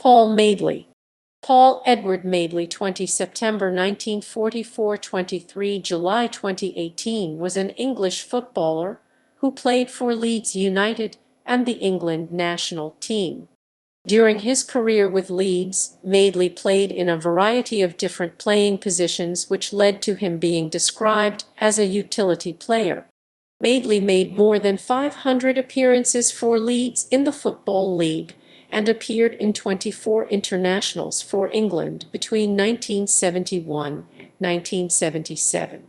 Paul Madeley. Paul Edward Madeley, 20 September 1944 – 23 July 2018, was an English footballer who played for Leeds United and the England national team. During his career with Leeds, Madeley played in a variety of different playing positions, which led to him being described as a utility player. Madeley made more than 500 appearances for Leeds in the Football League and appeared in 24 internationals for England between 1971 and 1977.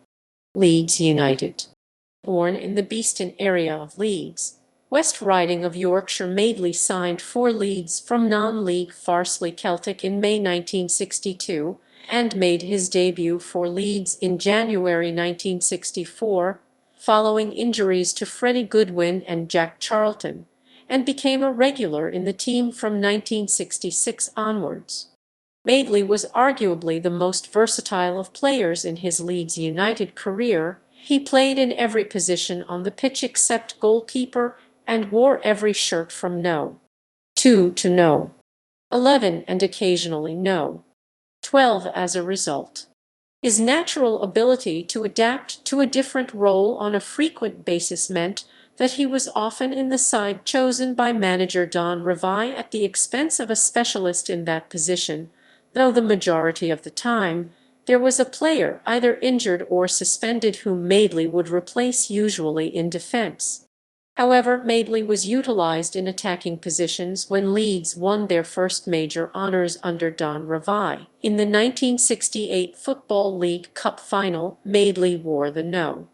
Leeds United. Born in the Beeston area of Leeds, West Riding of Yorkshire, Madeley signed for Leeds from non-league Farsley Celtic in May 1962 and made his debut for Leeds in January 1964, following injuries to Freddie Goodwin and Jack Charlton, and became a regular in the team from 1966 onwards. Madeley was arguably the most versatile of players in his Leeds United career. He played in every position on the pitch except goalkeeper and wore every shirt from No. 2 to No. 11 and occasionally No. 12 as a result. His natural ability to adapt to a different role on a frequent basis meant that he was often in the side chosen by manager Don Revie at the expense of a specialist in that position, though the majority of the time there was a player either injured or suspended whom Madeley would replace, usually in defense. However, Madeley was utilized in attacking positions when Leeds won their first major honors under Don Revie. In the 1968 Football League Cup final, Madeley wore the No.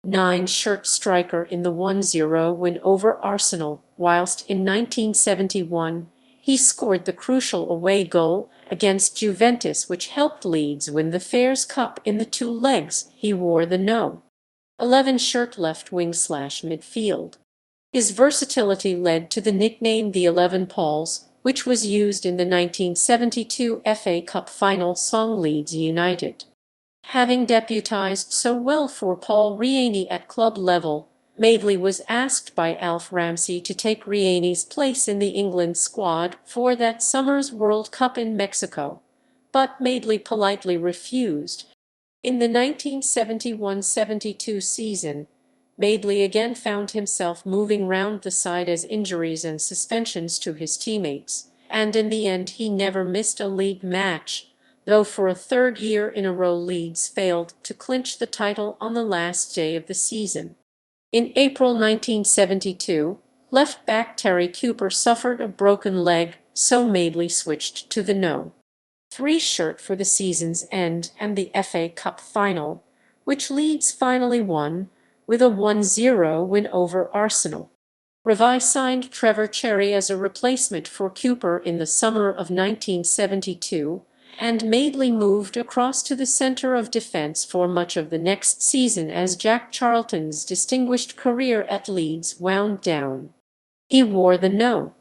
9 shirt striker in the 1-0 win over Arsenal, whilst in 1971 he scored the crucial away goal against Juventus, which helped Leeds win the Fairs Cup. In the two legs, he wore the No. 11 shirt left wing/midfield. His versatility led to the nickname the 11 Pauls, which was used in the 1972 FA Cup final song Leeds United. Having deputized so well for Paul Rieni at club level, Madeley was asked by Alf Ramsey to take Rieni's place in the England squad for that summer's World Cup in Mexico, but Madeley politely refused. In the 1971-72 season, Madeley again found himself moving round the side as injuries and suspensions to his teammates, and in the end he never missed a league match, though for a third year in a row Leeds failed to clinch the title on the last day of the season. In April 1972, left-back Terry Cooper suffered a broken leg, so Madeley switched to the No. 3 shirt for the season's end and the FA Cup final, which Leeds finally won, with a 1-0 win over Arsenal. Revie signed Trevor Cherry as a replacement for Cooper in the summer of 1972, and Madeley moved across to the centre of defence for much of the next season as Jack Charlton's distinguished career at Leeds wound down. He wore the No.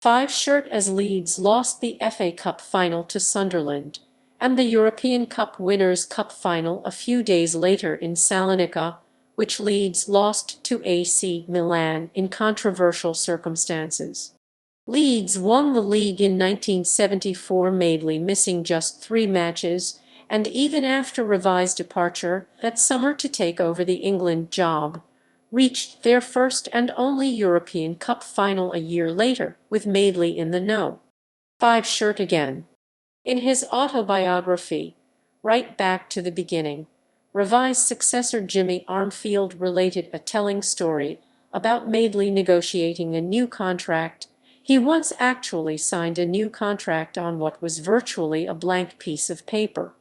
5 shirt as Leeds lost the FA Cup final to Sunderland, and the European Cup Winners' Cup final a few days later in Salonika, which Leeds lost to AC Milan in controversial circumstances. Leeds won the league in 1974, Madeley missing just 3 matches, and even after Revie's departure that summer to take over the England job, reached their first and only European Cup final a year later, with Madeley in the No. 5 shirt again. In his autobiography, Right Back to the Beginning, Revie's successor Jimmy Armfield related a telling story about Madeley negotiating a new contract. He once actually signed a new contract on what was virtually a blank piece of paper.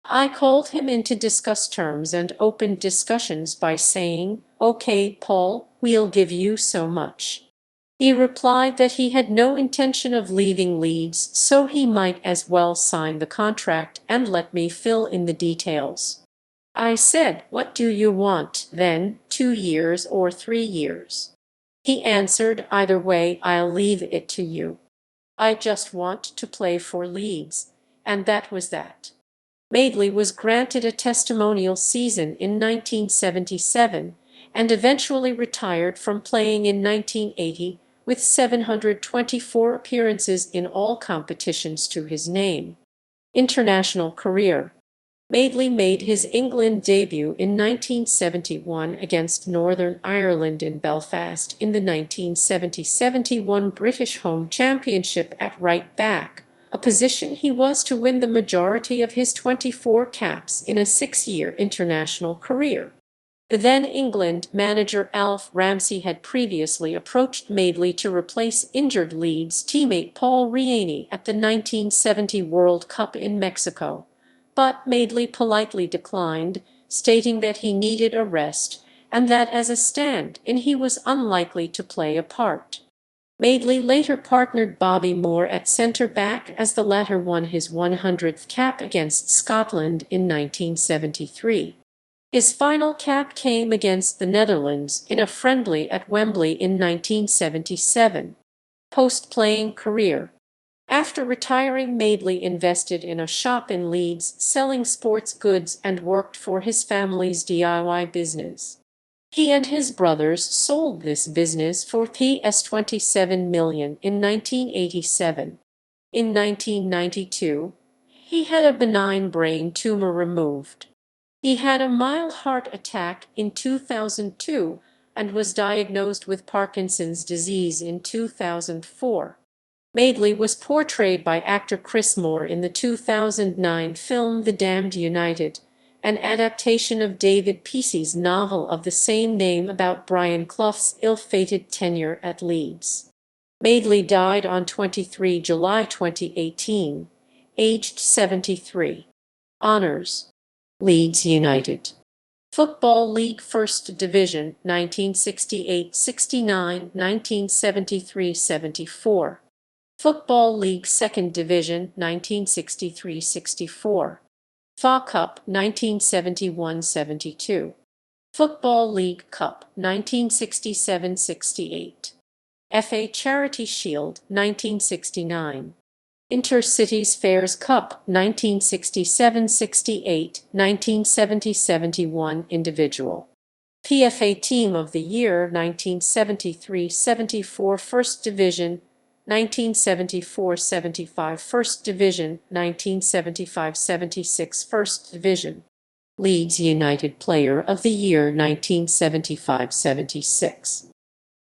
I called him in to discuss terms and opened discussions by saying, "Okay, Paul, we'll give you so much." He replied that he had no intention of leaving Leeds, so he might as well sign the contract and let me fill in the details. I said, "What do you want, then, 2 years or 3 years?" He answered, "Either way, I'll leave it to you. I just want to play for Leeds," and that was that. Madeley was granted a testimonial season in 1977 and eventually retired from playing in 1980 with 724 appearances in all competitions to his name. International career. Madeley made his England debut in 1971 against Northern Ireland in Belfast in the 1970-71 British Home Championship at right back, a position he was to win the majority of his 24 caps in a 6-year international career. The then England manager Alf Ramsey had previously approached Madeley to replace injured Leeds teammate Paul Reaney at the 1970 World Cup in Mexico, but Madeley politely declined, stating that he needed a rest and that as a stand-in he was unlikely to play a part. Madeley later partnered Bobby Moore at centre-back as the latter won his 100th cap against Scotland in 1973. His final cap came against the Netherlands in a friendly at Wembley in 1977. Post-playing career. After retiring, Madeley invested in a shop in Leeds selling sports goods and worked for his family's DIY business. He and his brothers sold this business for £27 million in 1987. In 1992, he had a benign brain tumor removed. He had a mild heart attack in 2002 and was diagnosed with Parkinson's disease in 2004. Madeley was portrayed by actor Chris Moore in the 2009 film The Damned United, an adaptation of David Peace's novel of the same name about Brian Clough's ill-fated tenure at Leeds. Madeley died on 23 July 2018, aged 73. Honours. Leeds United. Football League First Division 1968-69, 1973-74. Football League Second Division 1963-64. FA Cup 1971-72. Football League Cup 1967-68. FA Charity Shield 1969. Intercities Fairs Cup 1967-68, 1970-71 individual. PFA Team of the Year 1973-74 First Division, 1974-75 First Division, 1975-76 First Division. Leeds United Player of the Year 1975-76.